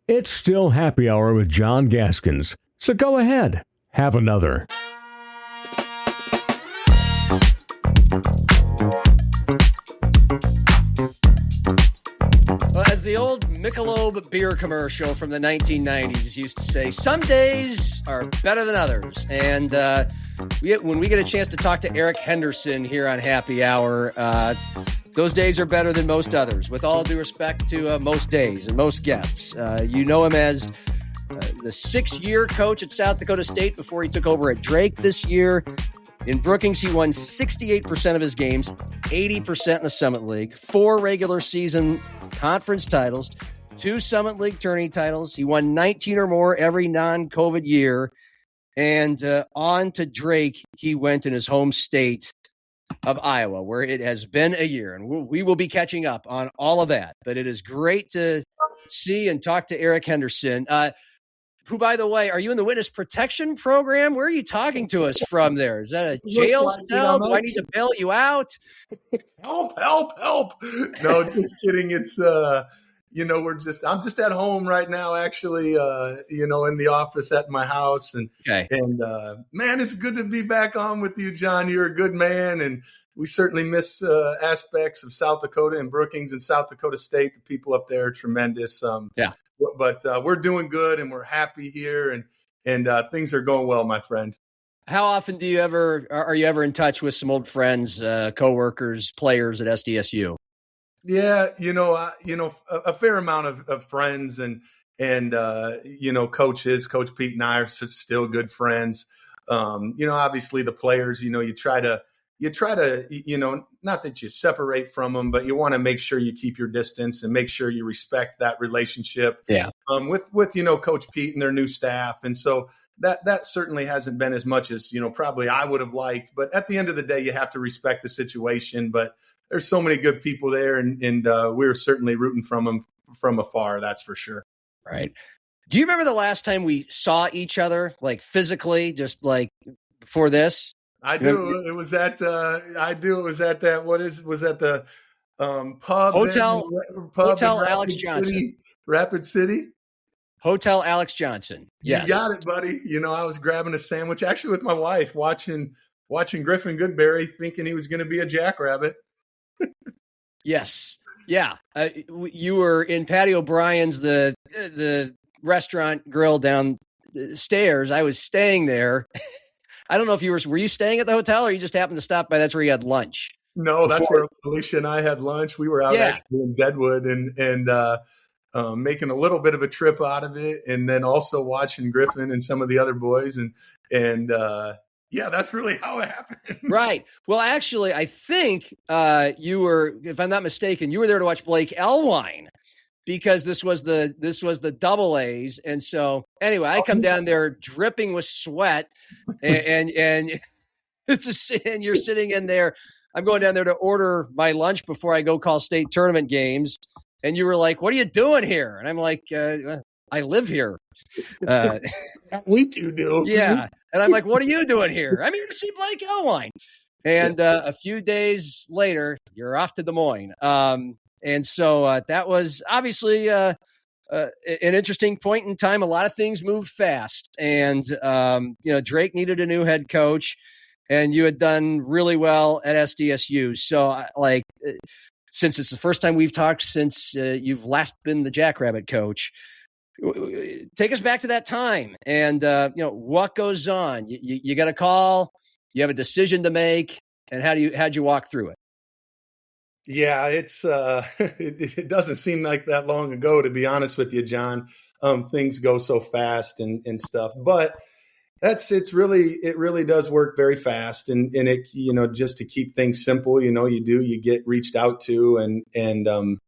It's still happy hour with John Gaskins, so go ahead, have another. Well, as the old Michelob beer commercial from the 1990s used to say, some days are better than others. And when we get a chance to talk to Eric Henderson here on Happy Hour, those days are better than most others, with all due respect to most days and most guests. You know him as the 6-year coach at South Dakota State before he took over at Drake this year. In Brookings, he won 68% of his games, 80% in the Summit League, 4 regular season conference titles, 2 Summit League tourney titles. He won 19 or more every non-COVID year. And on to Drake, he went in his home state of Iowa, where it has been a year. And we will be catching up on all of that. But it is great to see and talk to Eric Henderson. Who, by the way, are you in the witness protection program? Where are you talking to us from there? Is that a jail cell? Do I need to bail you out? Help. No, just kidding. It's, I'm just at home right now, actually, in the office at my house. And man, it's good to be back on with you, John. You're a good man. And we certainly miss aspects of South Dakota and Brookings and South Dakota State. The people up there are tremendous. But we're doing good and we're happy here and things are going well, my friend. How often are you ever in touch with some old friends, coworkers, players at SDSU? Yeah, a fair amount of friends and coaches. Coach Pete and I are still good friends. Obviously the players, you try to, not that you separate from them, but you want to make sure you keep your distance and make sure you respect that relationship. Yeah. With Coach Pete and their new staff. And so that certainly hasn't been as much as, probably I would have liked. But at the end of the day, you have to respect the situation. But there's so many good people there, and we're certainly rooting from them from afar. That's for sure. Right. Do you remember the last time we saw each other, like physically, just like before this? I do. It was at that. Was that the pub? Hotel Alex Johnson. Rapid City. Hotel Alex Johnson. Yes. You got it, buddy. I was grabbing a sandwich actually with my wife, watching Griffin Goodberry, thinking he was going to be a jackrabbit. Yes. Yeah. You were in Patty O'Brien's, the restaurant grill downstairs. I was staying there. I don't know if were you staying at the hotel or you just happened to stop by? That's where you had lunch. No, that's where Alicia and I had lunch. We were out actually in Deadwood and making a little bit of a trip out of it. And then also watching Griffin and some of the other boys. And that's really how it happened. Right. Well, actually, I think you were, if I'm not mistaken, you were there to watch Blake Elwine, because this was the double A's. And so anyway, I come down there dripping with sweat and and you're sitting in there. I'm going down there to order my lunch before I go call state tournament games. And you were like, "What are you doing here?" And I'm like, I live here. We do. Yeah. And I'm like, "What are you doing here?" "I'm here to see Blake Elwine." And a few days later, you're off to Des Moines. And so that was obviously an interesting point in time. A lot of things moved fast. And, Drake needed a new head coach, and you had done really well at SDSU. So, since it's the first time we've talked since you've last been the Jackrabbit coach, take us back to that time and, what goes on. You got a call, you have a decision to make, and how'd you walk through it? Yeah, it's it doesn't seem like that long ago, to be honest with you, John. Things go so fast and stuff, but it really does work very fast. And it, just to keep things simple, you get reached out to and I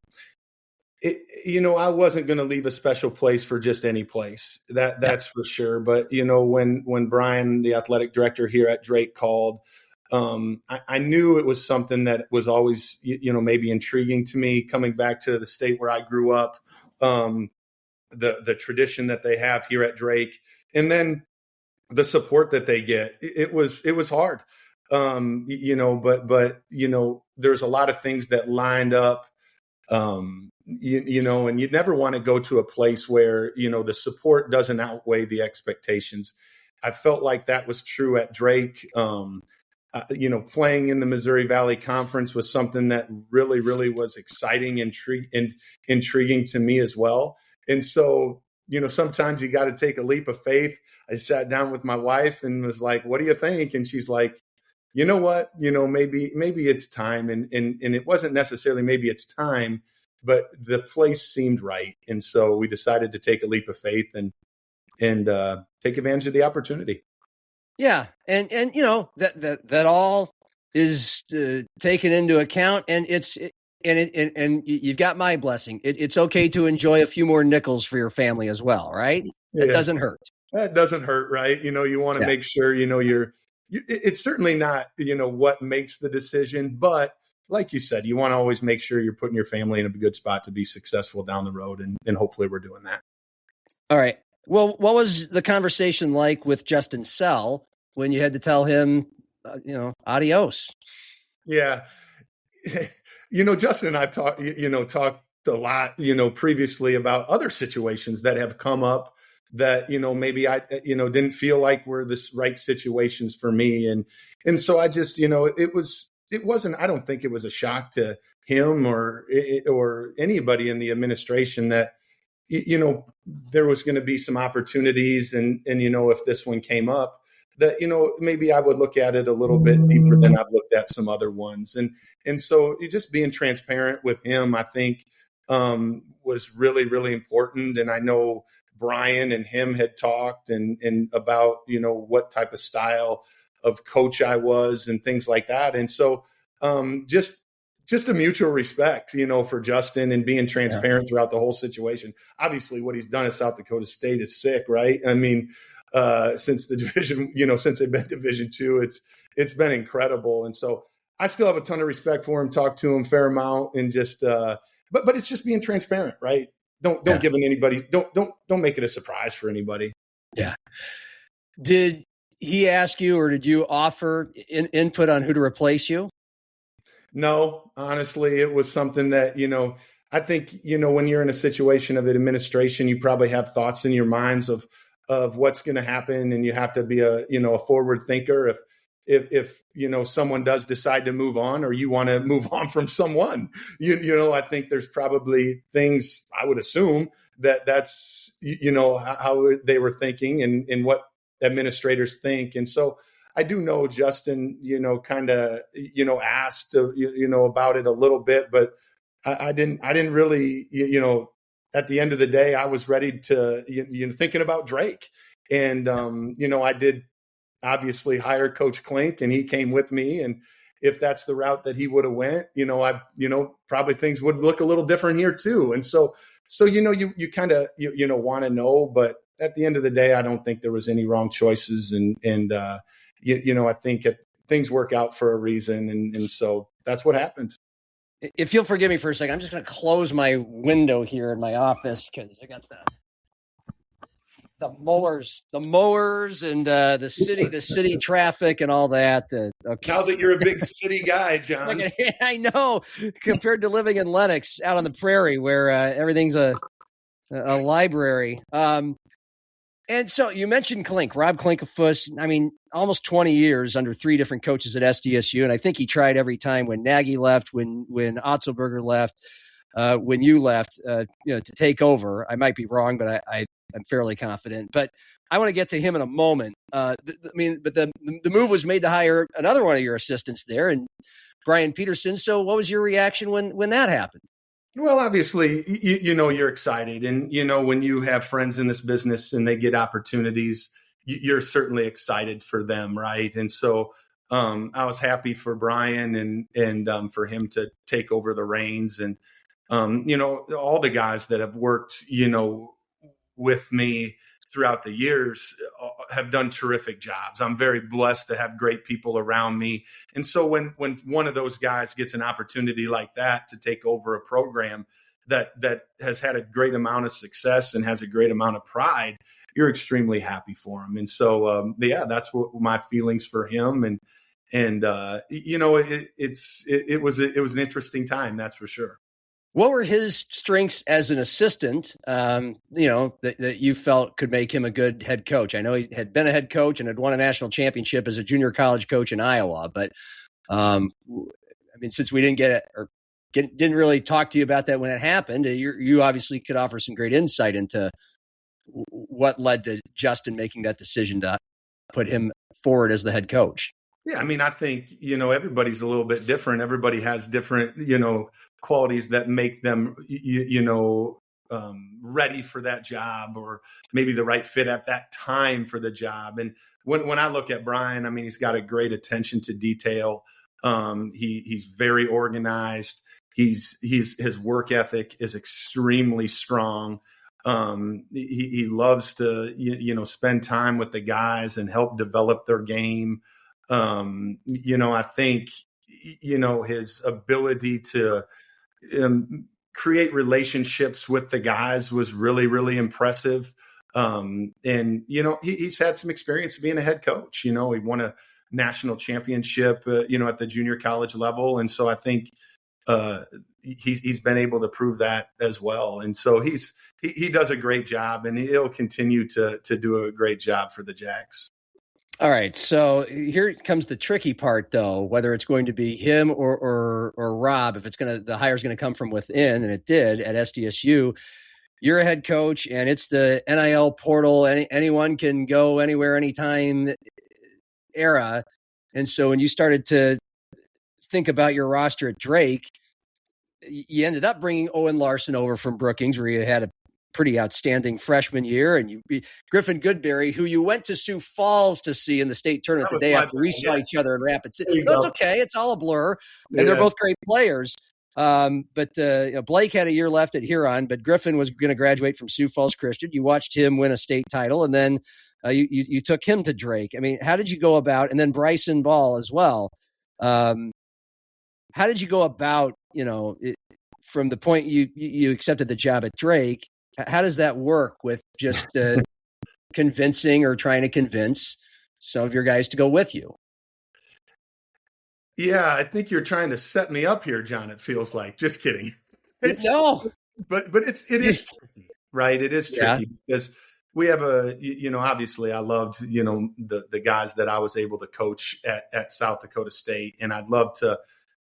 wasn't going to leave a special place for just any place. That's for sure. But, when Brian, the athletic director here at Drake, called, I knew it was something that was always, maybe intriguing to me, coming back to the state where I grew up, the tradition that they have here at Drake, and then the support that they get. It was hard, but there's a lot of things that lined up And you'd never want to go to a place where, the support doesn't outweigh the expectations. I felt like that was true at Drake. Playing in the Missouri Valley Conference was something that really, really was exciting and intriguing to me as well. And so, sometimes you got to take a leap of faith. I sat down with my wife and was like, "What do you think?" And she's like, "You know what? Maybe it's time." And it wasn't necessarily maybe it's time, but the place seemed right. And so we decided to take a leap of faith and take advantage of the opportunity. Yeah. And that all is taken into account, and and you've got my blessing. It's okay to enjoy a few more nickels for your family as well, right? It doesn't hurt. That doesn't hurt, right? You want to make sure, it's certainly not, what makes the decision, but like you said, you want to always make sure you're putting your family in a good spot to be successful down the road. And hopefully we're doing that. All right. Well, what was the conversation like with Justin Sell when you had to tell him, adios? Yeah. Justin and I've talked a lot, previously about other situations that have come up that, maybe I, didn't feel like were the right situations for me. And so I just, it wasn't, I don't think it was a shock to him or anybody in the administration that, there was going to be some opportunities and, if this one came up that, maybe I would look at it a little bit deeper than I've looked at some other ones. And so just being transparent with him, I think, was really, really important. And I know Brian and him had talked and about, what type of style of coach I was and things like that. And so, just a mutual respect, for Justin and being transparent throughout the whole situation. Obviously, what he's done at South Dakota State is sick, right? I mean, since the division, since they've been Division II, it's been incredible. And so I still have a ton of respect for him, talk to him a fair amount, and just, but it's just being transparent, right? Don't give anybody, don't make it a surprise for anybody. Yeah. Did he ask you, or did you offer input on who to replace you? No, honestly, it was something that, I think, when you're in a situation of administration, you probably have thoughts in your minds of what's going to happen. And you have to be a forward thinker. If someone does decide to move on, or you want to move on from someone, I think there's probably things I would assume that's, how they were thinking and what administrators think. And so I do know Justin, kind of, asked, about it a little bit, but I didn't really, at the end of the day, I was ready to, thinking about Drake. And, I did obviously hire Coach Klink, and he came with me. And if that's the route that he would have went, probably things would look a little different here too. And so, you kind of, want to know, but at the end of the day, I don't think there was any wrong choices. And I think things work out for a reason. And so that's what happened. If you'll forgive me for a second, I'm just going to close my window here in my office because I got the mowers and the city traffic and all that. Okay. Now that you're a big city guy, John. I know, compared to living in Lenox out on the prairie where everything's a library. And so you mentioned Klink, Rob Klinkafus. I mean, almost 20 years under three different coaches at SDSU. And I think he tried every time when Nagy left, when Otzelberger left, when you left, to take over. I might be wrong, but I'm fairly confident. But I want to get to him in a moment. But the move was made to hire another one of your assistants there, and Brian Peterson. So what was your reaction when that happened? Well, obviously, you're excited. And, when you have friends in this business and they get opportunities, you're certainly excited for them. Right. And so I was happy for Brian and for him to take over the reins. And, all the guys that have worked, with me throughout the years have done terrific jobs. I'm very blessed to have great people around me. And so when one of those guys gets an opportunity like that to take over a program that has had a great amount of success and has a great amount of pride, you're extremely happy for him. And so, that's what my feelings for him. And it was an interesting time. That's for sure. What were his strengths as an assistant, that you felt could make him a good head coach? I know he had been a head coach and had won a national championship as a junior college coach in Iowa, but since we didn't get it or didn't really talk to you about that when it happened, you obviously could offer some great insight into what led to Justin making that decision to put him forward as the head coach. Yeah, I think, everybody's a little bit different. Everybody has different, qualities that make them, ready for that job, or maybe the right fit at that time for the job. And when I look at Brian, he's got a great attention to detail. He's very organized. His work ethic is extremely strong. He loves to, spend time with the guys and help develop their game. I think, his ability to create relationships with the guys was really, really impressive. He's had some experience being a head coach. He won a national championship, at the junior college level. And so I think he's been able to prove that as well. And so he does a great job, and he'll continue to do a great job for the Jacks. All right. So here comes the tricky part, though, whether it's going to be him or Rob, if the hire's going to come from within, and it did at SDSU. You're a head coach, and it's the NIL portal. Anyone can go anywhere, anytime era. And so when you started to think about your roster at Drake, you ended up bringing Owen Larson over from Brookings, where he had a pretty outstanding freshman year, and Griffin Goodberry, who you went to Sioux Falls to see in the state tournament the day after we saw each other in Rapid City. No, it's okay. It's all a blur. And they're both great players. But Blake had a year left at Huron, but Griffin was going to graduate from Sioux Falls Christian. You watched him win a state title, and then you took him to Drake. How did you go about, and then Bryson Ball as well. How did you go about, from the point you accepted the job at Drake? How does that work with just convincing or trying to convince some of your guys to go with you? Yeah, I think you're trying to set me up here, John. It feels like. Just kidding. No, but it is tricky, right? It is tricky because we have obviously I loved, the guys that I was able to coach at South Dakota State, and I'd love to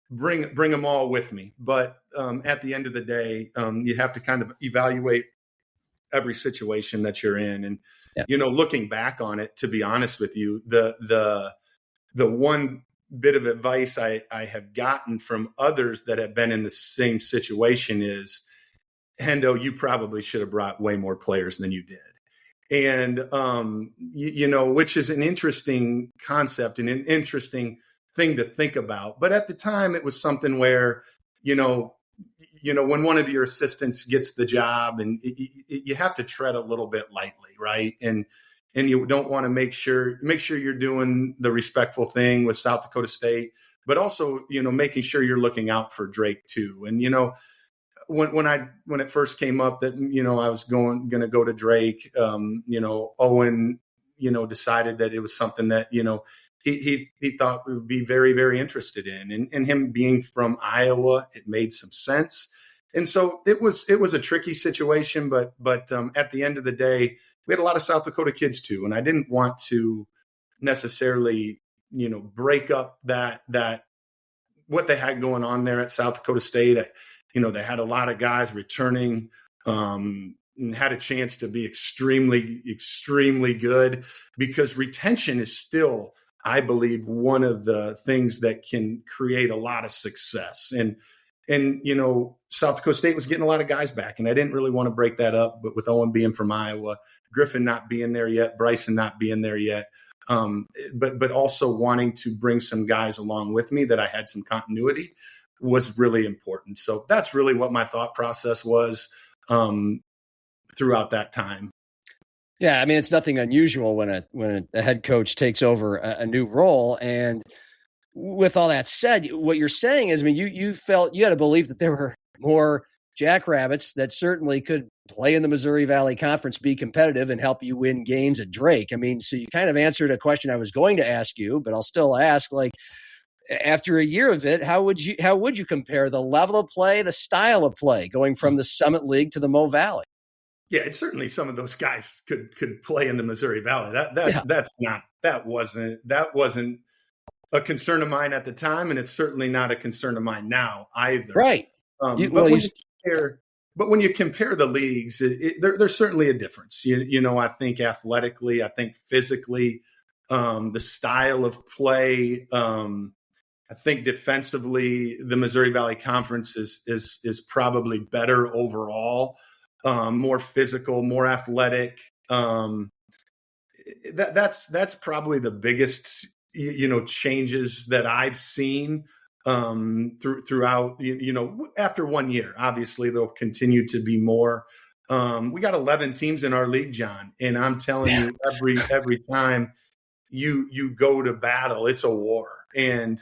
bring them all with me. But at the end of the day, you have to kind of evaluate every situation that you're in. And, looking back on it, to be honest with you, the one bit of advice I have gotten from others that have been in the same situation is, Hendo, you probably should have brought way more players than you did. And, which is an interesting concept and an interesting thing to think about. But at the time, it was something where, when one of your assistants gets the job, and you have to tread a little bit lightly, right? And you don't want to make sure you're doing the respectful thing with South Dakota State, but also, making sure you're looking out for Drake too. And, when it first came up that, I was going to go to Drake, Owen, decided that it was something that, he thought we would be very, very interested in, and him being from Iowa, it made some sense. And so it was a tricky situation, but at the end of the day, we had a lot of South Dakota kids too. And I didn't want to necessarily, break up that what they had going on there at South Dakota State. They had a lot of guys returning, and had a chance to be extremely, extremely good, because retention is still, I believe, one of the things that can create a lot of success. And South Dakota State was getting a lot of guys back, and I didn't really want to break that up. But with Owen being from Iowa, Griffin not being there yet, Bryson not being there yet, but also wanting to bring some guys along with me that I had some continuity was really important. So that's really what my thought process was throughout that time. Yeah, it's nothing unusual when a head coach takes over a new role. And with all that said, what you're saying is, you felt you had a belief that there were more Jackrabbits that certainly could play in the Missouri Valley Conference, be competitive, and help you win games at Drake. So you kind of answered a question I was going to ask you, but I'll still ask, after a year of it, how would you compare the level of play, the style of play, going from the Summit League to the Mo Valley? Yeah, it's certainly some of those guys could play in the Missouri Valley. That wasn't a concern of mine at the time, and it's certainly not a concern of mine now either. Right. But when you compare the leagues, there's certainly a difference. I think athletically, I think physically, the style of play. I think defensively, the Missouri Valley Conference is probably better overall, more physical, more athletic. That's probably the biggest changes that I've seen throughout. After 1 year, obviously there'll continue to be more. We got 11 teams in our league, John, and I'm telling you, every time you go to battle, it's a war. And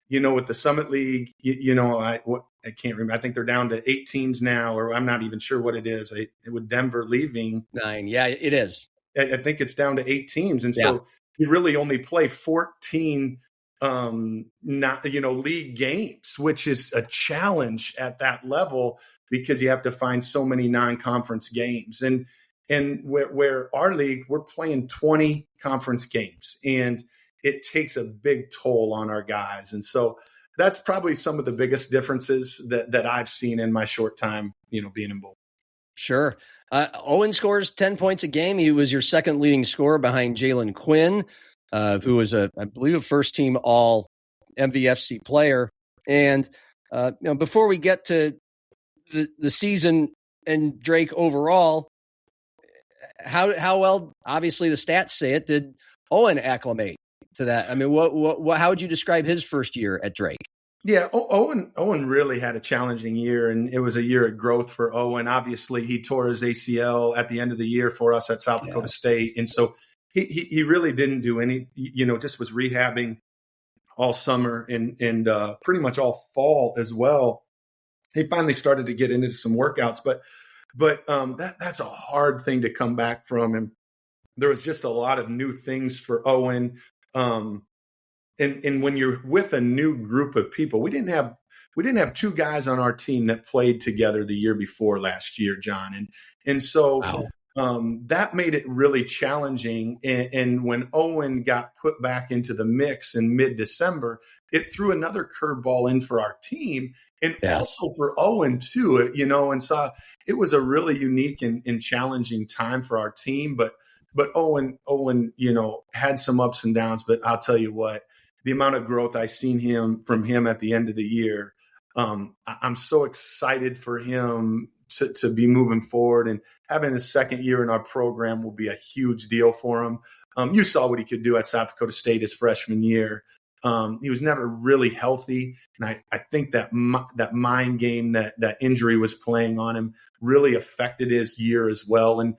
with the Summit League, I can't remember. I think they're down to 8 teams now, or I'm not even sure what it is. With Denver leaving 9, yeah, it is. I think it's down to 8 teams, and so you really only play 14, league games, which is a challenge at that level because you have to find so many non-conference games. And where our league, we're playing 20 conference games, and it takes a big toll on our guys. And so that's probably some of the biggest differences that I've seen in my short time, being in bowl. Sure. Owen scores 10 points a game. He was your second leading scorer behind Jalen Quinn, who was I believe a first team all MVFC player. And, before we get to the season and Drake overall, how well, obviously the stats say it, did Owen acclimate to that? I mean, how would you describe his first year at Drake? Yeah, Owen really had a challenging year, and it was a year of growth for Owen. Obviously, he tore his ACL at the end of the year for us at South Dakota State, and so he really didn't do any, just was rehabbing all summer and pretty much all fall as well. He finally started to get into some workouts, but that's a hard thing to come back from, and there was just a lot of new things for Owen. And when you're with a new group of people, we didn't have 2 guys on our team that played together the year before last year, John. And so that made it really challenging. And when Owen got put back into the mix in mid-December, it threw another curveball in for our team and also for Owen too, and so it was a really unique and challenging time for our team. But Owen, had some ups and downs, but I'll tell you what, the amount of growth I seen from him at the end of the year, I'm so excited for him to be moving forward, and having his second year in our program will be a huge deal for him. You saw what he could do at South Dakota State his freshman year. He was never really healthy, and I think that mind game that injury was playing on him really affected his year as well. And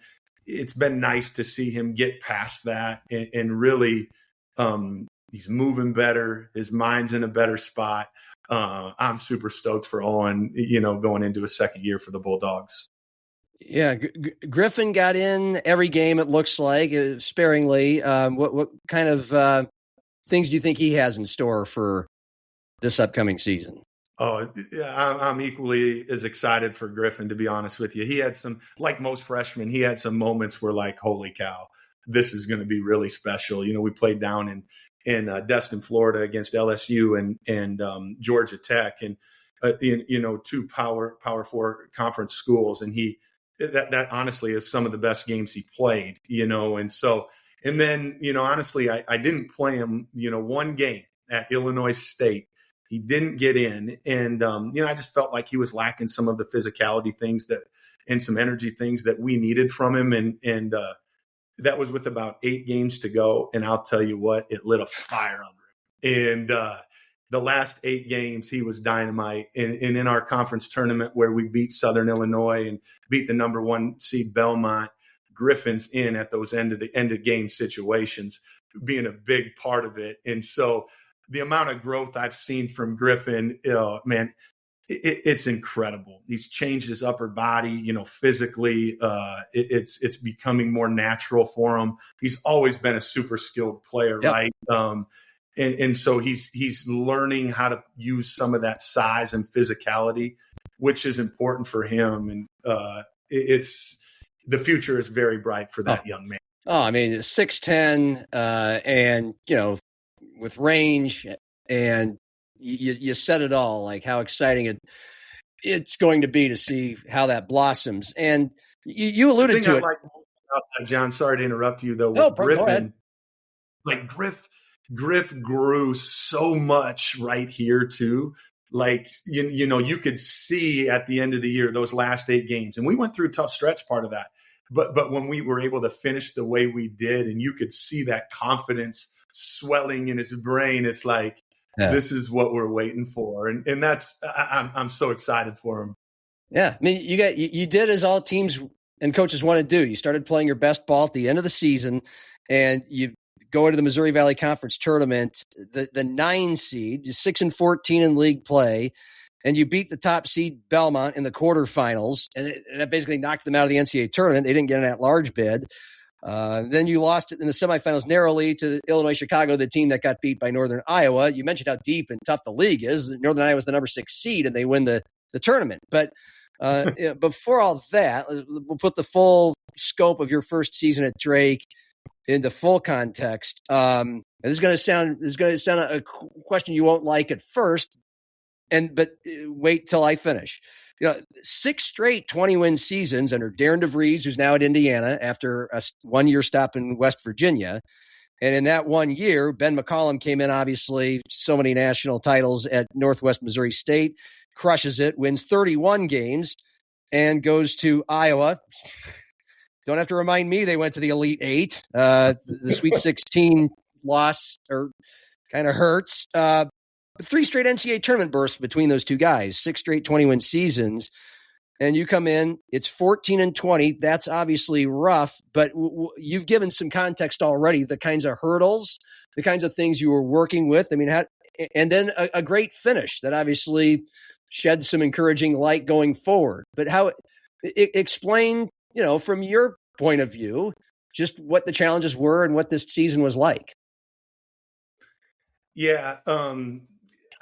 it's been nice to see him get past that and really he's moving better. His mind's in a better spot. I'm super stoked for Owen, going into his second year for the Bulldogs. Yeah, Griffin got in every game, it looks like, sparingly. What kind of things do you think he has in store for this upcoming season? Oh, yeah, I'm equally as excited for Griffin, to be honest with you. He had some, like most freshmen, he had some moments where like, holy cow, this is going to be really special. We played down in Destin, Florida against LSU and Georgia Tech, and 2 Power 4 conference schools. And that honestly is some of the best games he played, and so, and then, honestly, I didn't play him, 1 game at Illinois State. He didn't get in. And, I just felt like he was lacking some of the physicality things and some energy things that we needed from him. And that was with about 8 games to go. And I'll tell you what, it lit a fire under him. And the last 8 games, he was dynamite. And in our conference tournament where we beat Southern Illinois and beat the number 1 seed Belmont, Griffin's in at those end of game situations, being a big part of it. And so the amount of growth I've seen from Griffin, man, it's incredible. He's changed his upper body, physically. It's becoming more natural for him. He's always been a super skilled player, right? And so he's learning how to use some of that size and physicality, which is important for him. And it's the future is very bright for that young man. Oh, I mean, 6'10", and with range, and you said it all. Like how exciting it's going to be to see how that blossoms. And you alluded to it, John. Sorry to interrupt you though. No, Griffin, go ahead. Like Griff grew so much right here too. Like, you could see at the end of the year, those last 8 games, and we went through a tough stretch part of that. But when we were able to finish the way we did, and you could see that confidence swelling in his brain, it's like, this is what we're waiting for. And that's, I'm so excited for him. Yeah. I mean, you did as all teams and coaches want to do. You started playing your best ball at the end of the season, and you go into the Missouri Valley Conference tournament, the 9 seed, 6-14 in league play, and you beat the top seed Belmont in the quarterfinals, and that basically knocked them out of the NCAA tournament. They didn't get an at-large bid. Then you lost in the semifinals narrowly to Illinois Chicago, the team that got beat by Northern Iowa. You mentioned how deep and tough the league is. Northern Iowa was the number 6 seed, and they win the tournament. But before all that, we'll put the full scope of your first season at Drake into full context. This is going to sound a question you won't like at first, but wait till I finish. 6 straight 20-win seasons under Darren DeVries, who's now at Indiana after a 1-year stop in West Virginia. And in that 1 year, Ben McCollum came in, obviously, so many national titles at Northwest Missouri State, crushes it, wins 31 games, and goes to Iowa. Don't have to remind me they went to the Elite 8. The Sweet 16 loss kind of hurts. 3 straight NCAA tournament bursts between those two guys, 6 straight 20-win seasons. And you come in, it's 14-20. That's obviously rough, but you've given some context already, the kinds of hurdles, the kinds of things you were working with. I mean, and then a great finish that obviously shed some encouraging light going forward. But explain, from your point of view, just what the challenges were and what this season was like. Yeah.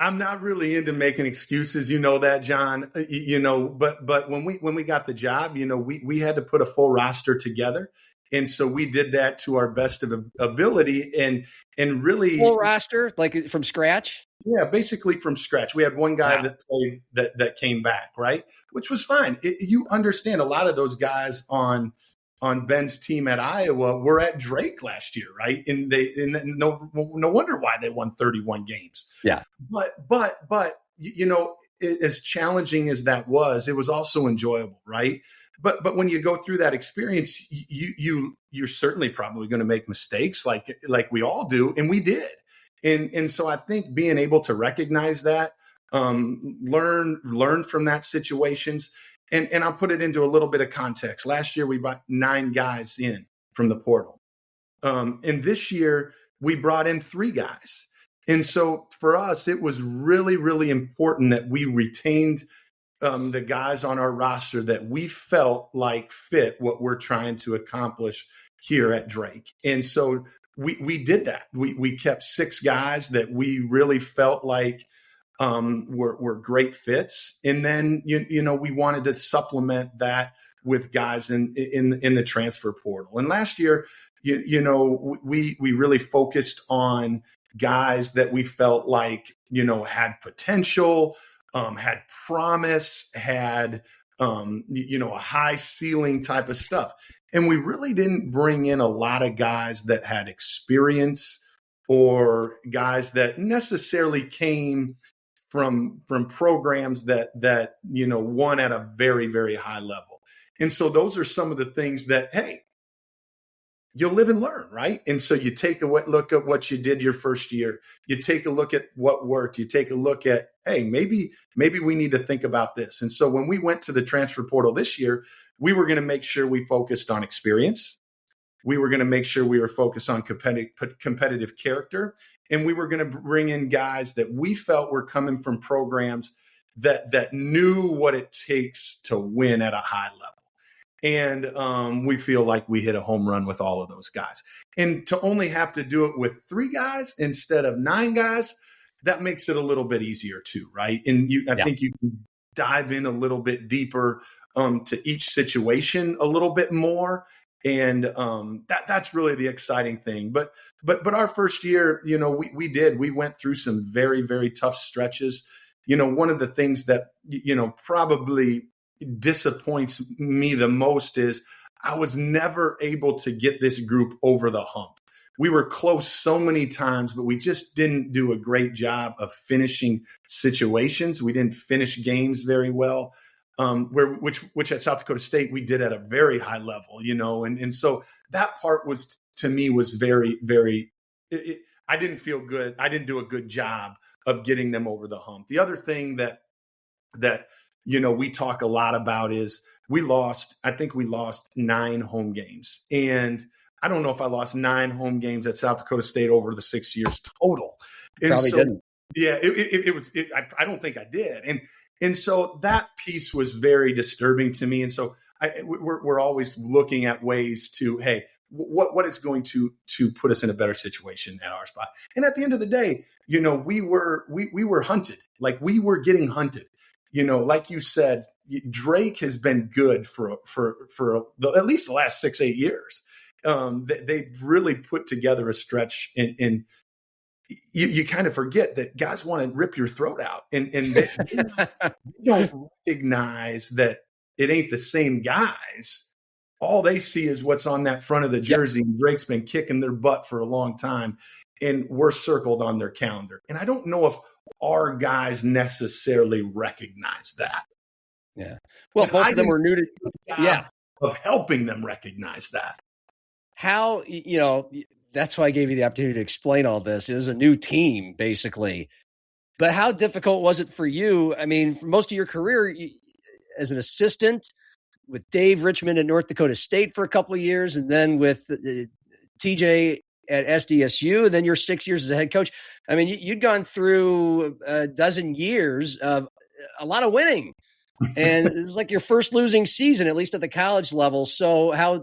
I'm not really into making excuses, that, John, but when we got the job, we had to put a full roster together. And so we did that to our best of ability and really full roster, like from scratch. Yeah, basically from scratch. We had one guy that played that came back, right? Which was fine. You understand a lot of those guys on Ben's team at Iowa were at Drake last year, right? And no wonder why they won 31 games. Yeah. But as challenging as that was, it was also enjoyable, right? But when you go through that experience, you're certainly probably going to make mistakes like we all do, and we did. And so I think being able to recognize that, learn from that situations. And I'll put it into a little bit of context. Last year, we brought 9 guys in from the portal. And this year, we brought in 3 guys. And so for us, it was really, really important that we retained the guys on our roster that we felt like fit what we're trying to accomplish here at Drake. And so we did that. We kept 6 guys that we really felt like were great fits. And then, we wanted to supplement that with guys in the transfer portal. And last year, we really focused on guys that we felt like, had potential, had promise, had, a high ceiling type of stuff. And we really didn't bring in a lot of guys that had experience or guys that necessarily came from programs that won at a very, very high level. And so those are some of the things that, hey, you'll live and learn, right? And so you take a look at what you did your first year. You take a look at what worked. You take a look at, hey, maybe we need to think about this. And so when we went to the transfer portal this year, we were going to make sure we focused on experience. We were going to make sure we were focused on competitive character. And we were going to bring in guys that we felt were coming from programs that knew what it takes to win at a high level. And we feel like we hit a home run with all of those guys. And to only have to do it with 3 guys instead of 9 guys, that makes it a little bit easier too, right? And I think you can dive in a little bit deeper to each situation a little bit more. And that's really the exciting thing. But our first year, we went through some very, very tough stretches. One of the things that, probably disappoints me the most is I was never able to get this group over the hump. We were close so many times, but we just didn't do a great job of finishing situations. We didn't finish games very well, which at South Dakota State we did at a very high level, and so that part was, to me, was very, very, I didn't feel good. I didn't do a good job of getting them over the hump. The other thing that we talk a lot about is I think we lost 9 home games. And I don't know if I lost 9 home games at South Dakota State over the 6 years total. And probably didn't. Yeah, I don't think I did. And so that piece was very disturbing to me. And so we're always looking at ways to, hey, what is going to put us in a better situation at our spot. And at the end of the day, we were hunted. Like, we were getting hunted. Like you said, Drake has been good for at least the last 6-8 years. They've really put together a stretch, and you kind of forget that guys want to rip your throat out, and they don't recognize that it ain't the same guys. All they see is what's on that front of the jersey, and Drake's been kicking their butt for a long time, and we're circled on their calendar. And I don't know if our guys necessarily recognize that. Yeah. Well, most of them were new to of helping them recognize that. How, that's why I gave you the opportunity to explain all this. It was a new team, basically. But how difficult was it for you? I mean, for most of your career as an assistant with Dave Richmond at North Dakota State for a couple of years, and then with TJ at SDSU, and then your 6 years as a head coach. I mean, you'd gone through a dozen years of a lot of winning, and it's like your first losing season, at least at the college level. So how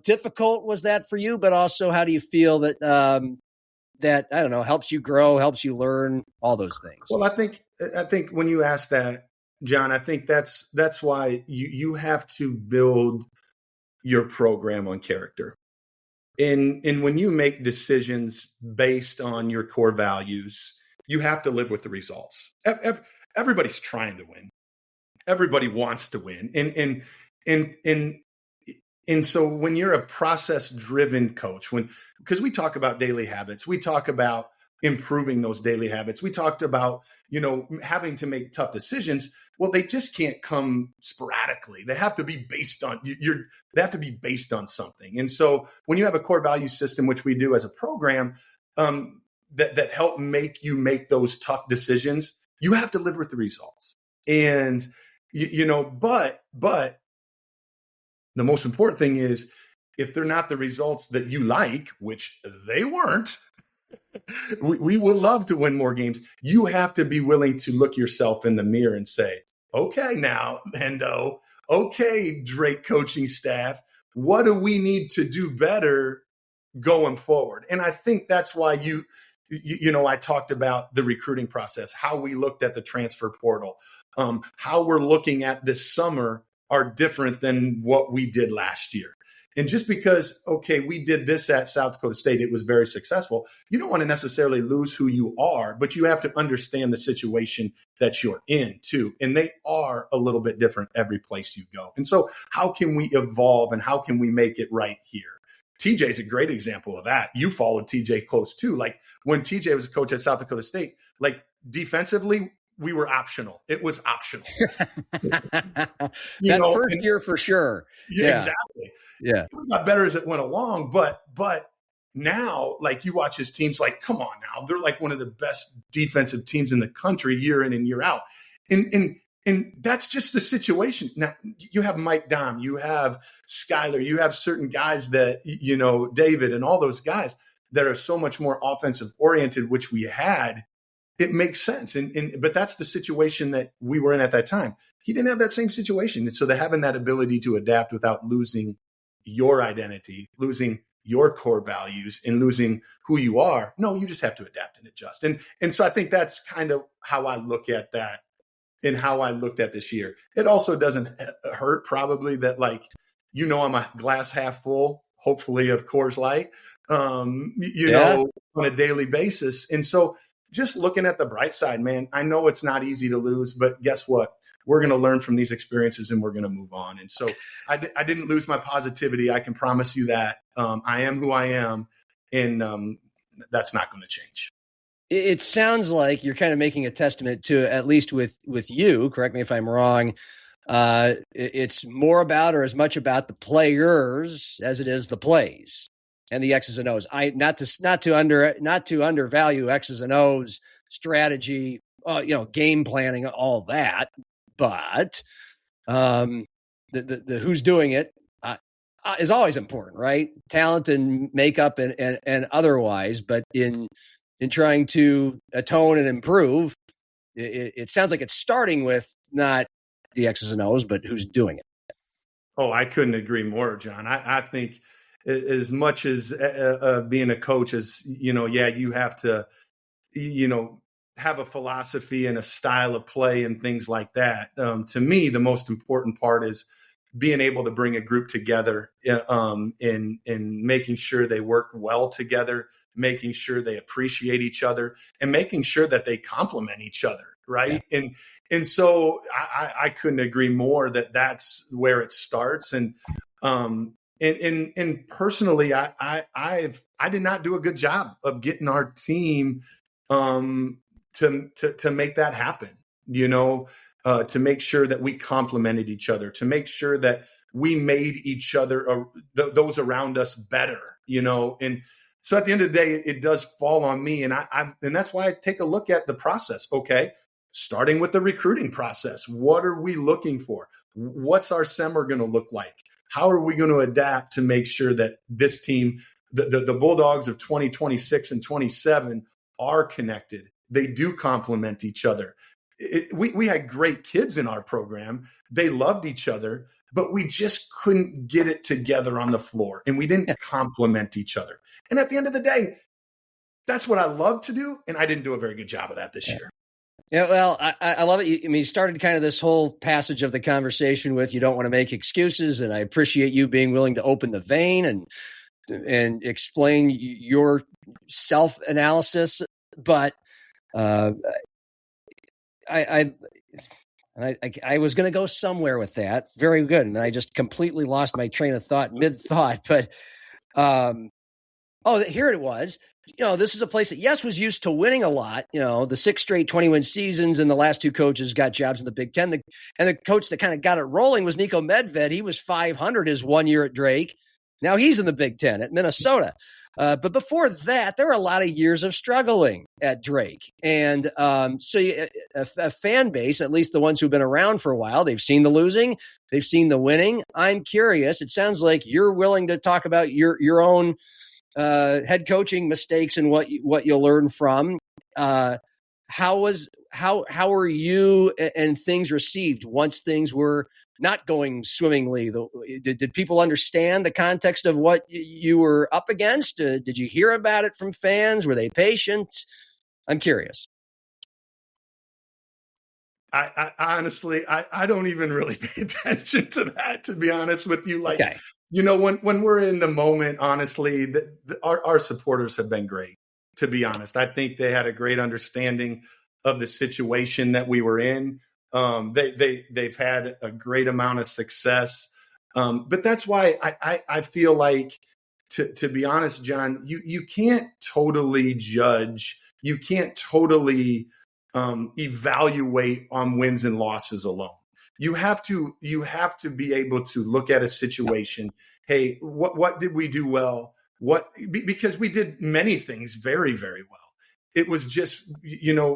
difficult was that for you? But also, how do you feel that that, I don't know, helps you grow, helps you learn, all those things? Well, I think when you ask that, John, I think that's why you have to build your program on character. And when you make decisions based on your core values, you have to live with the results. Everybody's trying to win. Everybody wants to win. And so when you're a process-driven coach, because we talk about daily habits, we talk about improving those daily habits. We talked about, having to make tough decisions. Well, they just can't come sporadically. They have to be based on they have to be based on something. And so when you have a core value system, which we do as a program, that help make you make those tough decisions, you have to live with the results. And but the most important thing is, if they're not the results that you like, which they weren't, we would love to win more games. You have to be willing to look yourself in the mirror and say, okay, now, Hendo, okay, Drake coaching staff, what do we need to do better going forward? And I think that's why I talked about the recruiting process, how we looked at the transfer portal, how we're looking at this summer are different than what we did last year. And just because, okay, we did this at South Dakota State, it was very successful, you don't want to necessarily lose who you are, but you have to understand the situation that you're in too. And they are a little bit different every place you go. And so how can we evolve, and how can we make it right here? TJ is a great example of that. You followed TJ close too. Like, when TJ was a coach at South Dakota State, like, defensively, we were optional. It was optional. First year for sure. Yeah, exactly. Yeah. We got better as it went along, but now, like, you watch his teams, like, come on now, they're like one of the best defensive teams in the country year in and year out. And that's just the situation. Now, you have Mike Dom, you have Skyler, you have certain guys that, David and all those guys that are so much more offensive oriented, which we had. it makes sense. But that's the situation that we were in at that time. He didn't have that same situation. And so having that ability to adapt without losing your identity, losing your core values, and losing who you are. No, you just have to adapt and adjust. And so I think that's kind of how I look at that and how I looked at this year. It also doesn't hurt probably that, like, I'm a glass half full, hopefully, of Coors Light, know, on a daily basis. And so just looking at the bright side, man, I know it's not easy to lose, but guess what? We're going to learn from these experiences and we're going to move on. And so I didn't lose my positivity. I can promise you that. I am who I am, and that's not going to change. It sounds like you're kind of making a testament to, at least with you, correct me if I'm wrong, it's more about, or as much about, the players as it is the plays and the X's and O's. Not to undervalue X's and O's, strategy, game planning, all that. But the who's doing it is always important, right? Talent and makeup and otherwise. But in trying to atone and improve, it sounds like it's starting with not the X's and O's, but who's doing it. Oh, I couldn't agree more, John. I think as much as being a coach is, you have to, have a philosophy and a style of play and things like that. To me, the most important part is being able to bring a group together in making sure they work well together, making sure they appreciate each other, and making sure that they complement each other. Right. Yeah. And so I couldn't agree more that that's where it starts. And personally, I did not do a good job of getting our team to make that happen, to make sure that we complemented each other, to make sure that we made each other, those around us, better, and so at the end of the day, it does fall on me. And and that's why I take a look at the process. Okay. Starting with the recruiting process. What are we looking for? What's our summer going to look like? How are we going to adapt to make sure that this team, the Bulldogs of 2026 and 27, are connected? They do complement each other. We had great kids in our program. They loved each other, but we just couldn't get it together on the floor, and we didn't complement each other. And at the end of the day, that's what I love to do, and I didn't do a very good job of that this year. Yeah, well, I love it. You started kind of this whole passage of the conversation with, you don't want to make excuses, and I appreciate you being willing to open the vein and explain your self-analysis. But I was going to go somewhere with that. Very good. And I just completely lost my train of thought mid-thought. But, here it was. This is a place that, yes, was used to winning a lot. The 6 straight 20-win seasons, and the last 2 coaches got jobs in the Big Ten. And the coach that kind of got it rolling was Nico Medved. He was 500 his 1 year at Drake. Now he's in the Big Ten at Minnesota. But before that, there were a lot of years of struggling at Drake. And so a fan base, at least the ones who've been around for a while, they've seen the losing, they've seen the winning. I'm curious. It sounds like you're willing to talk about your own head coaching mistakes and what you'll learn from. How were you and things received once things were not going swimmingly? Did people understand the context of what you were up against? Did you hear about it from fans? Were they patient? I'm curious. I honestly, I don't even really pay attention to that, to be honest with you. Like, okay. When we're in the moment, honestly, our supporters have been great, to be honest. I think they had a great understanding of the situation that we were in. They've had a great amount of success. But that's why I feel like, to be honest, John, you can't totally judge. You can't totally evaluate on wins and losses alone. You have to be able to look at a situation. Hey, what did we do well? Because we did many things very, very well. It was just,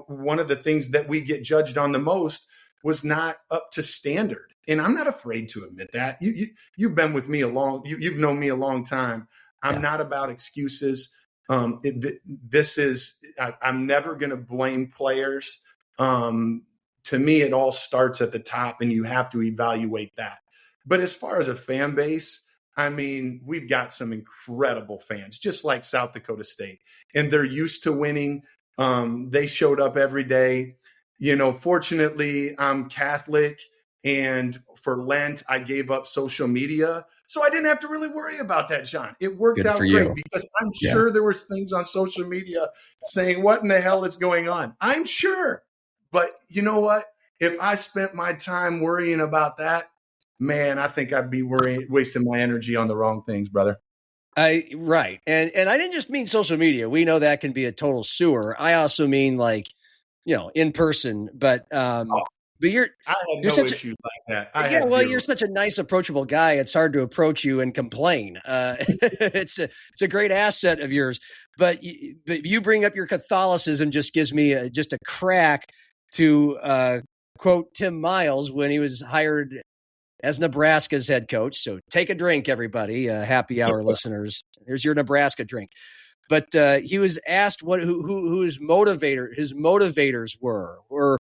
one of the things that we get judged on the most was not up to standard. And I'm not afraid to admit that. You've been with me you've known me a long time. I'm not about excuses. This is, I'm never going to blame players. To me, it all starts at the top, and you have to evaluate that. But as far as a fan base, I mean, we've got some incredible fans, just like South Dakota State, and they're used to winning. They showed up every day. Fortunately, I'm Catholic, and for Lent, I gave up social media. So I didn't have to really worry about that, John. It worked out great because I'm sure there was things on social media saying, what in the hell is going on? I'm sure. But you know what? If I spent my time worrying about that, man, I think I'd be wasting my energy on the wrong things, brother. Right. And I didn't just mean social media. We know that can be a total sewer. I also mean in person, but I had no issues like that. You're such a nice, approachable guy. It's hard to approach you and complain. It's a great asset of yours, but you bring up your Catholicism just gives me just a crack to quote Tim Miles when he was hired as Nebraska's head coach. So take a drink, everybody, happy hour listeners. Here's your Nebraska drink. But he was asked who his motivators were, or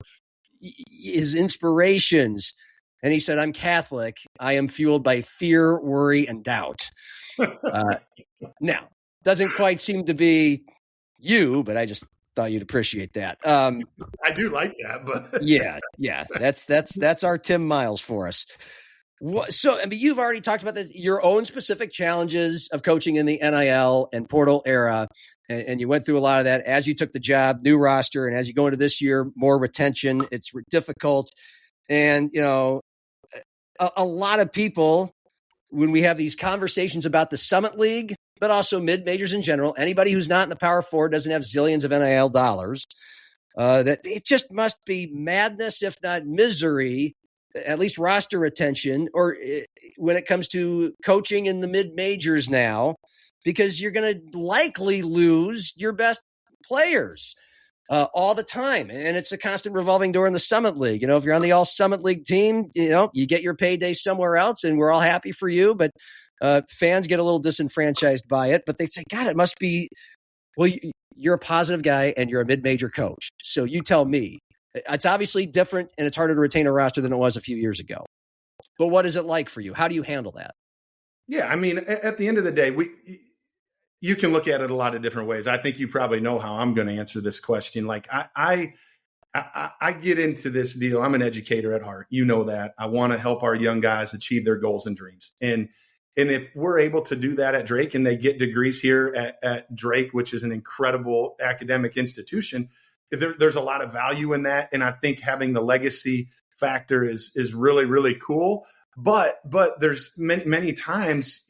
his inspirations. And he said, I'm Catholic. I am fueled by fear, worry, and doubt. Now, doesn't quite seem to be you, but I just thought you'd appreciate that. I do like that, but yeah. That's our Tim Miles for us. So, I mean, you've already talked about your own specific challenges of coaching in the NIL and portal era, and you went through a lot of that as you took the job, new roster, and as you go into this year, more retention. It's difficult. And, a lot of people, when we have these conversations about the Summit League, but also mid-majors in general, anybody who's not in the Power Four doesn't have zillions of NIL dollars, that it just must be madness, if not misery, at least roster retention, or when it comes to coaching in the mid-majors now, because you're going to likely lose your best players all the time. And it's a constant revolving door in the Summit League. If you're on the All-Summit League team, you get your payday somewhere else, and we're all happy for you. But fans get a little disenfranchised by it. But they say, God, it must be, well, you're a positive guy, and you're a mid-major coach. So you tell me. It's obviously different, and it's harder to retain a roster than it was a few years ago. But what is it like for you? How do you handle that? Yeah, I mean, at the end of the day, you can look at it a lot of different ways. I think you probably know how I'm going to answer this question. Like I get into this deal. I'm an educator at heart. You know that. I want to help our young guys achieve their goals and dreams. And if we're able to do that at Drake, and they get degrees here at Drake, which is an incredible academic institution, there's a lot of value in that. And I think having the legacy factor is really, really cool. But there's many times,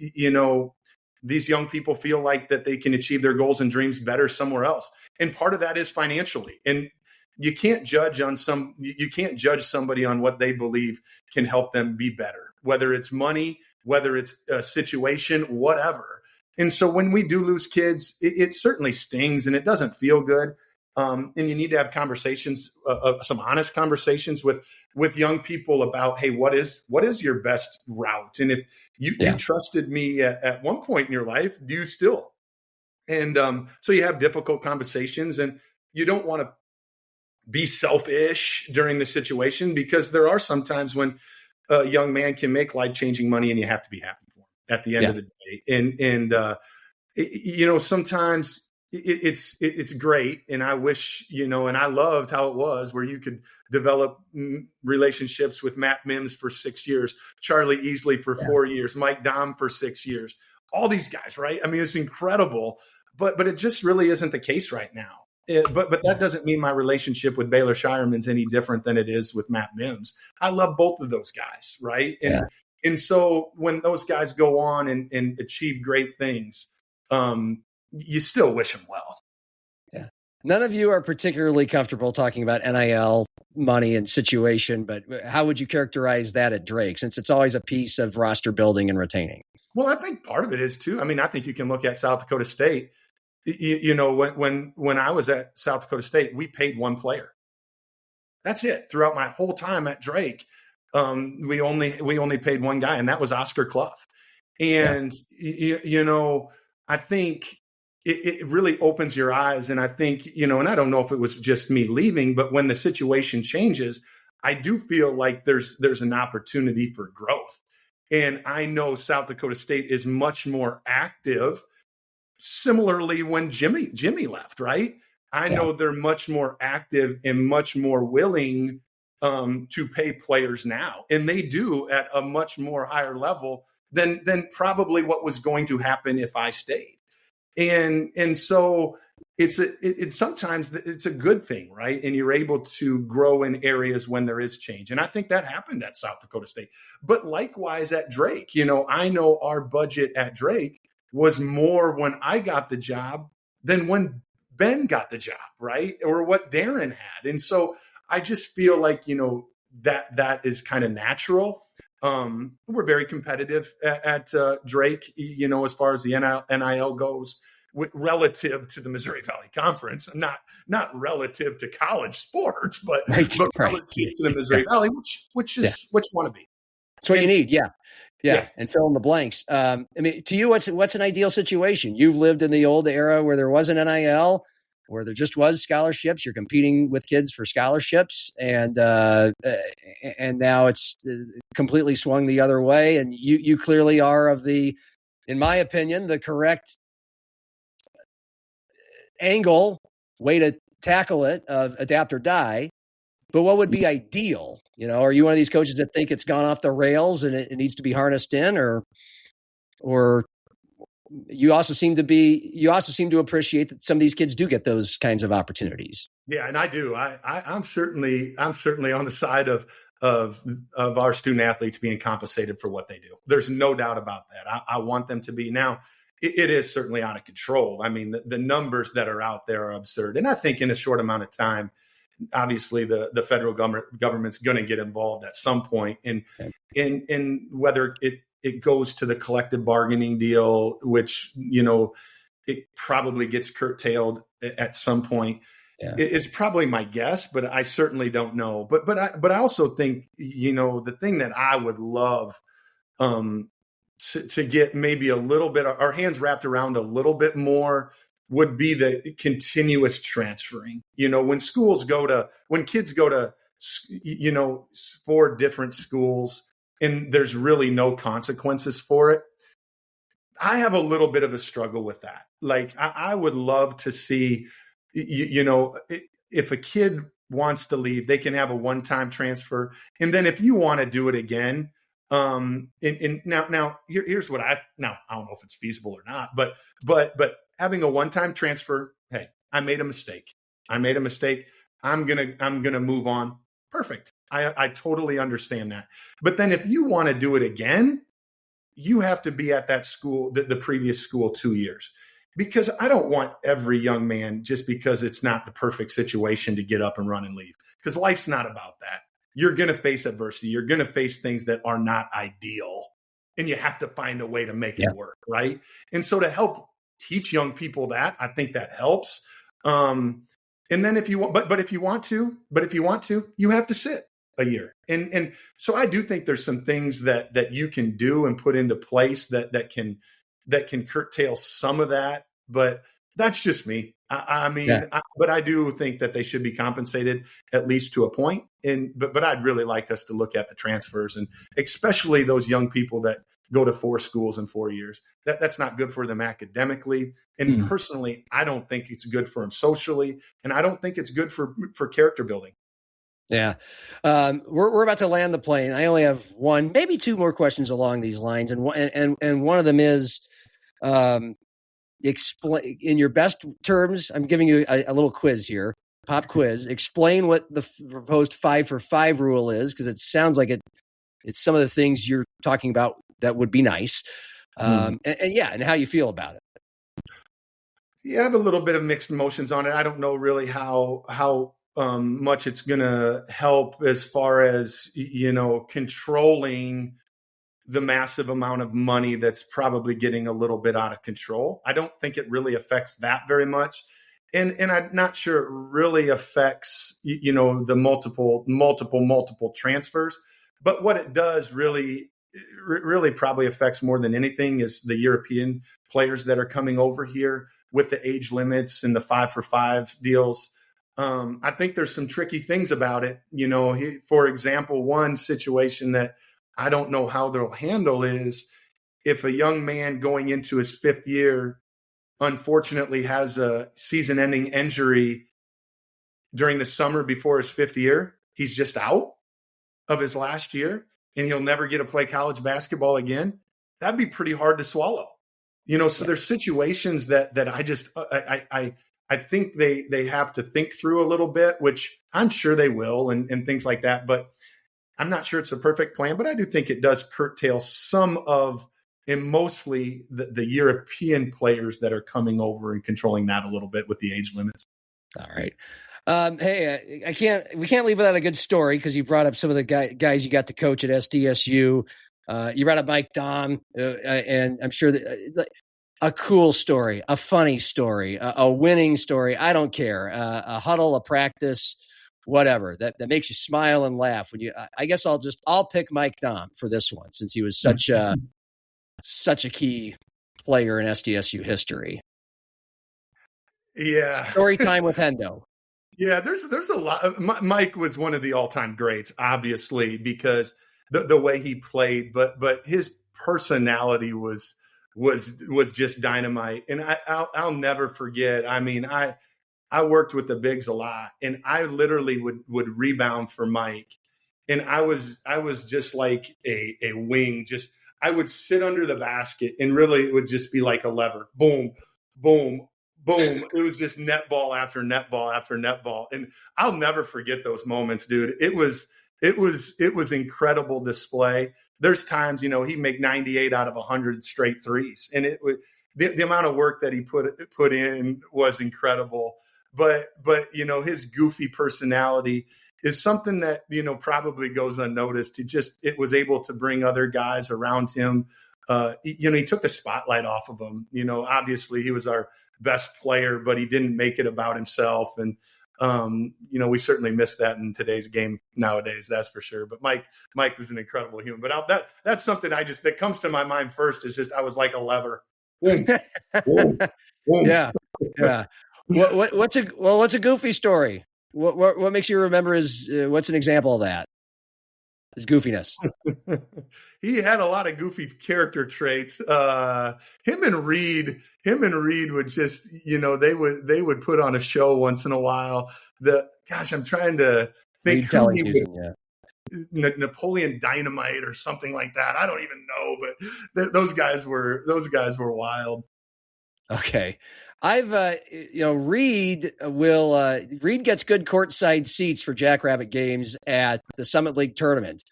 these young people feel like that they can achieve their goals and dreams better somewhere else. And part of that is financially. And you can't judge somebody on what they believe can help them be better, whether it's money, whether it's a situation, whatever. And so when we do lose kids, it certainly stings and it doesn't feel good. And you need to have conversations, some honest conversations with young people about, hey, what is your best route? And if you trusted me at one point in your life, do you still? And so you have difficult conversations, and you don't want to be selfish during the situation, because there are some times when a young man can make life-changing money, and you have to be happy for him at the end of the day. And sometimes it's great. And I wish, and I loved how it was where you could develop relationships with Matt Mims for 6 years, Charlie Easley for 4 years, Mike Dom for 6 years, all these guys, right? I mean, it's incredible, but it just really isn't the case right now. But that doesn't mean my relationship with Baylor Shireman's any different than it is with Matt Mims. I love both of those guys, right? And so when those guys go on and achieve great things, you still wish them well. Yeah. None of you are particularly comfortable talking about NIL money and situation, but how would you characterize that at Drake, since it's always a piece of roster building and retaining? Well, I think part of it is too. I mean, I think you can look at South Dakota State. When I was at South Dakota State, we paid one player. That's it. Throughout my whole time at Drake, we only paid one guy, and that was Oscar Clough. And I think it really opens your eyes. And I think, and I don't know if it was just me leaving, but when the situation changes, I do feel like there's an opportunity for growth. And I know South Dakota State is much more active. Similarly, when Jimmy left, right? I know they're much more active and much more willing to pay players now, and they do at a much more higher level than probably what was going to happen if I stayed. And so it's sometimes it's a good thing, right? And you're able to grow in areas when there is change. And I think that happened at South Dakota State. But likewise at Drake, I know our budget at Drake was more when I got the job than when Ben got the job, right? Or what Darren had. And so I just feel like, that is kind of natural. We're very competitive at Drake, as far as the NIL goes, relative to the Missouri Valley Conference, not relative to college sports, but relative to the Missouri Valley, which is what you want to be. That's what you need. Yeah. And fill in the blanks. I mean, to you, what's an ideal situation? You've lived in the old era where there wasn't NIL, where there just was scholarships. You're competing with kids for scholarships, and now it's completely swung the other way. And you clearly are in my opinion, the correct way to tackle it of adapt or die. But what would be ideal? Are you one of these coaches that think it's gone off the rails and it needs to be harnessed in, or you also seem to appreciate that some of these kids do get those kinds of opportunities? Yeah, and I do. I'm certainly on the side of our student athletes being compensated for what they do. There's no doubt about that. I want them to be. Now, it is certainly out of control. I mean, the numbers that are out there are absurd. And I think in a short amount of time, obviously the federal government's going to get involved at some point, and whether it goes to the collective bargaining deal, which, it probably gets curtailed at some point. Yeah. It's probably my guess, but I certainly don't know. But I also think, the thing that I would love to get maybe a little bit, our hands wrapped around a little bit more, would be the continuous transferring. When kids go to 4 different schools and there's really no consequences for it, I have a little bit of a struggle with that. Like, I would love to see, if a kid wants to leave, they can have a one-time transfer. And then if you want to do it again, now here's what I don't know if it's feasible or not, but having a one-time transfer, hey, I made a mistake. I'm gonna move on. Perfect. I totally understand that. But then if you want to do it again, you have to be at that school, the previous school, 2 years. Because I don't want every young man, just because it's not the perfect situation, to get up and run and leave. Because life's not about that. You're going to face adversity. You're going to face things that are not ideal. And you have to find a way to make it work, right? And so to help teach young people that, I think that helps. And then if you want, but if you want to, you have to sit a year. And so I do think there's some things that you can do and put into place that can curtail some of that. But that's just me. But I do think that they should be compensated at least to a point. But I'd really like us to look at the transfers, and especially those young people that go to 4 schools in 4 years. That's not good for them academically. And personally, I don't think it's good for them socially. And I don't think it's good for character building. Yeah. We're about to land the plane. I only have one, maybe 2 more questions along these lines. And one of them is, explain in your best terms. I'm giving you a little quiz here, pop quiz. Explain what the proposed 5 for 5 rule is, because it sounds like it's some of the things you're talking about that would be nice. And how you feel about it. Yeah, I have a little bit of mixed emotions on it. I don't know really how much it's going to help as far as, controlling the massive amount of money that's probably getting a little bit out of control. I don't think it really affects that very much. And I'm not sure it really affects, the multiple transfers. But what it does really really probably affects more than anything is the European players that are coming over here with the age limits and the 5-for-5 deals. I think there's some tricky things about it. For example, one situation that I don't know how they'll handle is if a young man going into his 5th year, unfortunately has a season-ending injury during the summer before his 5th year, he's just out of his last year and he'll never get to play college basketball again. That'd be pretty hard to swallow. So there's situations that I think they have to think through a little bit, which I'm sure they will and things like that. But I'm not sure it's a perfect plan, but I do think it does curtail some of, and mostly the European players that are coming over and controlling that a little bit with the age limits. All right. Hey, we can't leave without a good story because you brought up some of the guys you got to coach at SDSU. You brought up Mike Dahm, and I'm sure that a cool story, a funny story, a winning story. I don't care. A huddle, a practice, whatever that makes you smile and laugh. I guess I'll pick Mike Dahm for this one since he was such a key player in SDSU history. Yeah. Story time with Hendo. Yeah, there's a lot. Mike was one of the all-time greats, obviously, because the way he played, but his personality was just dynamite. And I'll never forget. I mean, I worked with the bigs a lot, and I literally would rebound for Mike, and I was just like a wing. Just I would sit under the basket, and really it would just be like a lever, boom, boom. Boom. It was just net ball after net ball after net ball. And I'll never forget those moments, dude. It was incredible display. There's times, he'd make 98 out of 100 straight threes. And it was the amount of work that he put in was incredible. But his goofy personality is something that, probably goes unnoticed. It was able to bring other guys around him. He took the spotlight off of him. Obviously he was our best player, but he didn't make it about himself. And, we certainly miss that in today's game nowadays, that's for sure. But Mike was an incredible human. But that's something that comes to my mind first is just I was like a lever. Boom, boom, boom. Yeah. What's a goofy story? What makes you remember what's an example of that? His goofiness. He had a lot of goofy character traits. Him and Reed would just, they would put on a show once in a while. I'm trying to think who he was. Napoleon Dynamite or something like that. I don't even know, but those guys were wild. Okay. Reed gets good courtside seats for Jackrabbit games at the Summit League tournament.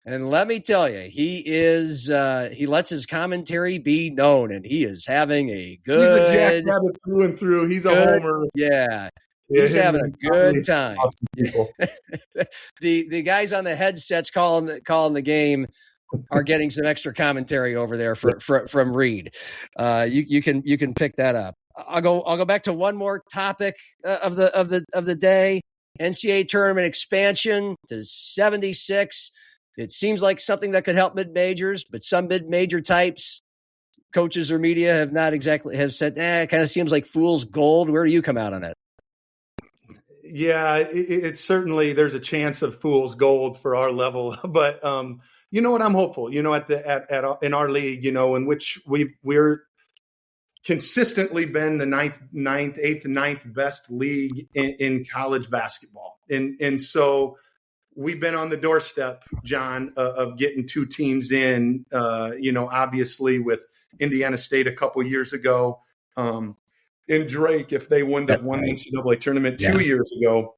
And let me tell you, he lets his commentary be known, and he is having a good. He's a Jackrabbit through and through. He's a homer. Yeah. He's having a good time. The guys on the headsets calling the game are getting some extra commentary over there from Reed. You can pick that up. I'll go back to one more topic of the day. NCAA tournament expansion to 76. It seems like something that could help mid-majors, but some mid-major types, coaches or media have said, it kind of seems like fool's gold. Where do you come out on it? Yeah, it's certainly, there's a chance of fool's gold for our level, but you know what? I'm hopeful. In our league, in which we're consistently been the eighth and ninth best league in college basketball, and so we've been on the doorstep, John, of getting 2 teams in. Obviously with Indiana State a couple years ago, and Drake, if they wouldn't have won the NCAA tournament 2 years ago,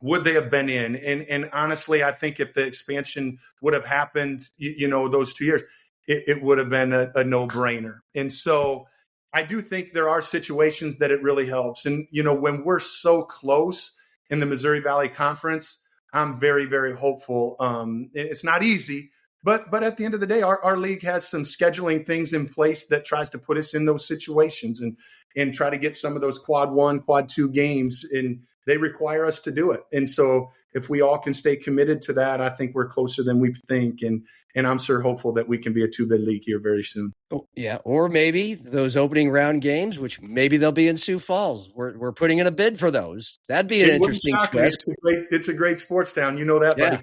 would they have been in? And honestly, I think if the expansion would have happened, those 2 years, it would have been a no-brainer. And so I do think there are situations that it really helps. And, when we're so close in the Missouri Valley Conference, I'm very, very hopeful. It's not easy, but at the end of the day, our league has some scheduling things in place that tries to put us in those situations and try to get some of those quad 1, quad 2 games, and they require us to do it. And so if we all can stay committed to that, I think we're closer than we think. And I'm sure hopeful that we can be a 2-bid league here very soon. Oh, yeah. Or maybe those opening round games, which maybe they'll be in Sioux Falls. We're putting in a bid for those. That'd be an interesting twist. It's a great sports town. You know that, buddy.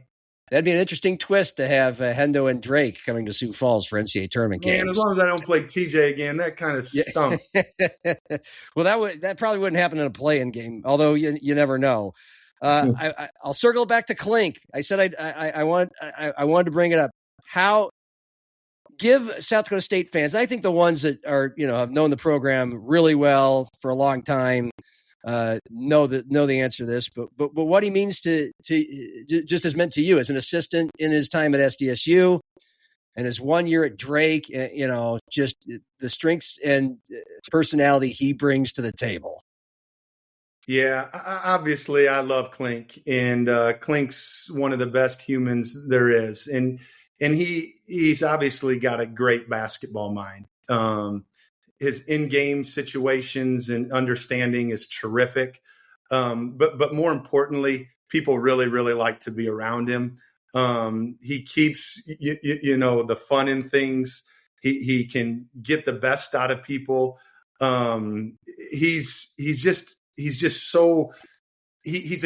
That'd be an interesting twist to have Hendo and Drake coming to Sioux Falls for NCAA tournament games. Man, as long as I don't play TJ again, that kind of stunk. Well, that probably wouldn't happen in a play-in game, although you never know. I'll circle back to Clink. I said I wanted to bring it up. How give South Dakota State fans, I think the ones that are have known the program really well for a long time, know the answer to this, but what he means to just as meant to you as an assistant in his time at SDSU and his 1 year at Drake, just the strengths and personality he brings to the table. Yeah, obviously I love Clink, and Clink's one of the best humans there is, and he's obviously got a great basketball mind. His in-game situations and understanding is terrific. But more importantly, people really, really like to be around him. He keeps, the fun in things. He can get the best out of people. He's a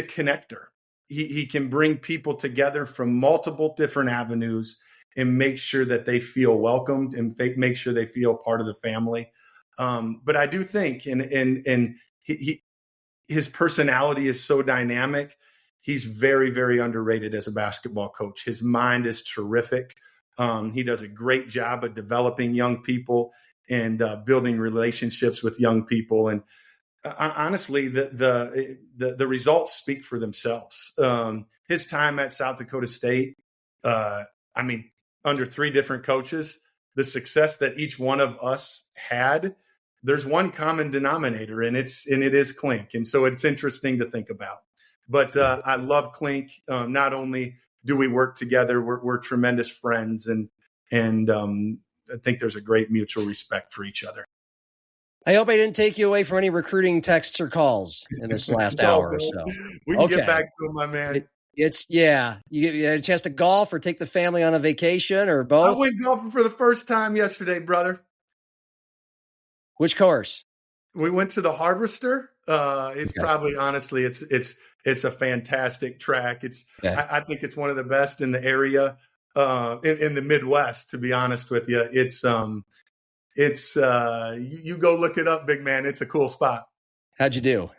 connector. He can bring people together from multiple different avenues and make sure that they feel welcomed and make sure they feel part of the family. But I do think, and his personality is so dynamic. He's very, very underrated as a basketball coach. His mind is terrific. He does a great job of developing young people and building relationships with young people. And honestly, the results speak for themselves. His time at South Dakota State, under 3 different coaches, the success that each one of us had, there's one common denominator, and it is Clink. And so it's interesting to think about. But I love Clink. Not only do we work together, we're tremendous friends, and I think there's a great mutual respect for each other. I hope I didn't take you away from any recruiting texts or calls in this last hour or so. We can get back to him, my man. You get a chance to golf or take the family on a vacation or both? I went golfing for the first time yesterday, brother. Which course? We went to the Harvester. It's probably, honestly, it's a fantastic track. I think it's one of the best in the area, in the Midwest, to be honest with you. You go look it up, big man. It's a cool spot. How'd you do?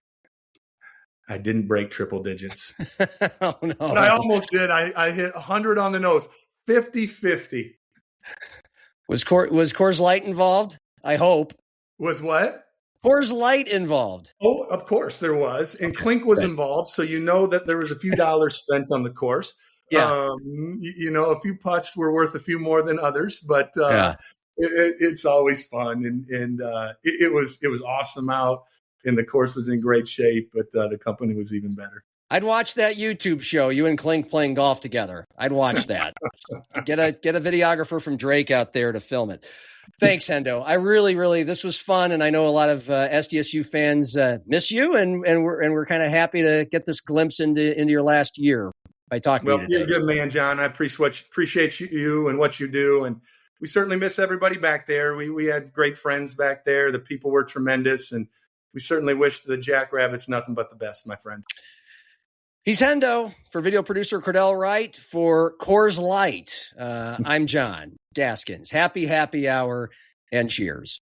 I didn't break triple digits. Oh, no. But I almost did. I hit 100 on the nose, 50-50. Was Coors Light involved? I hope. Was what? Coors Light involved. Oh, of course there was. And Clink was involved. So you know that there was a few dollars spent on the course. Yeah. A few putts were worth a few more than others, but it's always fun. And it was awesome out. And the course was in great shape, but the company was even better. I'd watch that YouTube show, you and Clink playing golf together. I'd watch that. Get a videographer from Drake out there to film it. Thanks, Hendo. I really, this was fun, and I know a lot of SDSU fans miss you, and we're kind of happy to get this glimpse into your last year by talking to you today. You're a good man, John. I appreciate you and what you do, and we certainly miss everybody back there. We had great friends back there. The people were tremendous, and we certainly wish the Jackrabbits nothing but the best, my friend. He's Hendo. For video producer Cordell Wright, for Coors Light, I'm John Gaskins. Happy hour and cheers.